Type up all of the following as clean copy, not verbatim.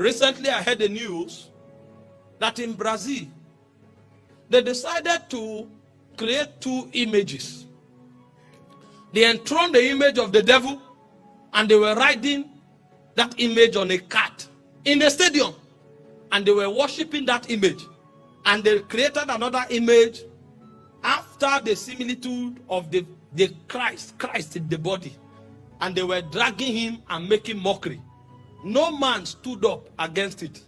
Recently, I heard the news that in Brazil, they decided to create two images. They enthroned the image of the devil, and they were riding that image on a cart in the stadium. And they were worshiping that image. And they created another image after the similitude of the Christ in the body. And they were dragging him and making mockery. No man stood up against it.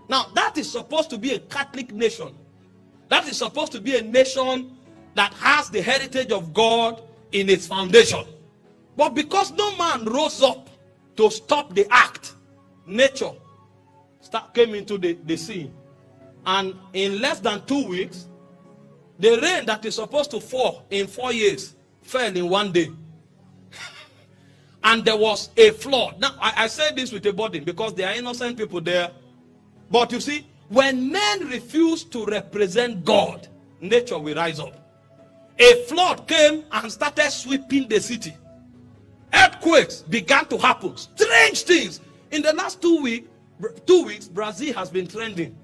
Now, that is supposed to be a Catholic nation. That is supposed to be a nation that has the heritage of God in its foundation. But because no man rose up to stop the act, nature came into the scene. And in less than 2 weeks, the rain that is supposed to fall in 4 years fell in 1 day. And there was a flood. Now, I say this with a burden because there are innocent people there. But you see, when men refuse to represent God, nature will rise up. A flood came and started sweeping the city. Earthquakes began to happen. Strange things. In the last 2 weeks, Brazil has been trending.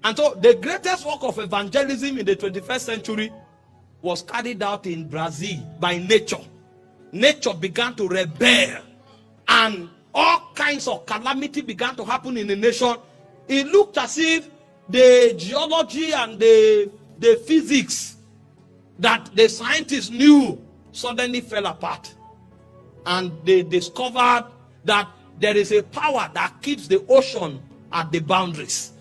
And so the greatest work of evangelism in the 21st century was carried out in Brazil by nature. Nature began to rebel, and all kinds of calamity began to happen in the nation. It looked as if the geology and the physics that the scientists knew suddenly fell apart. And they discovered that there is a power that keeps the ocean at the boundaries.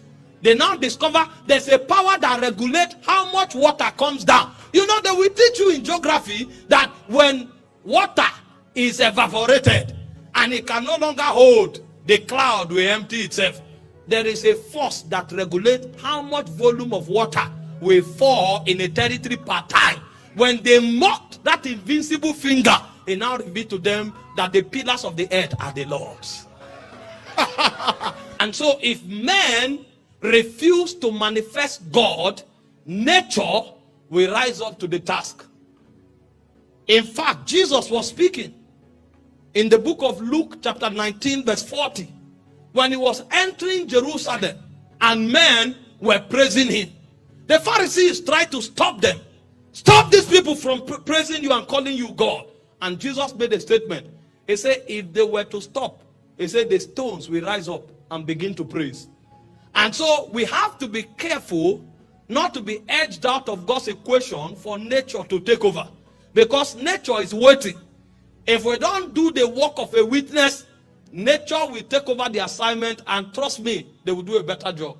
They now discover there's a power that regulates how much water comes down. You know, they will teach you in geography that when water is evaporated and it can no longer hold, the cloud will empty itself. There is a force that regulates how much volume of water will fall in a territory per time. When they mocked that invincible finger, it now revealed to them that the pillars of the earth are the Lord's. And so if men refuse to manifest God, nature will rise up to the task. In fact, Jesus was speaking in the book of Luke chapter 19 verse 40 when he was entering Jerusalem and men were praising him. The Pharisees tried to stop them. Stop these people from praising you and calling you God. And Jesus made a statement. He said if they were to stop, he said the stones will rise up and begin to praise. And so we have to be careful not to be edged out of God's equation for nature to take over. Because nature is waiting. If we don't do the work of a witness, nature will take over the assignment, and trust me, they will do a better job.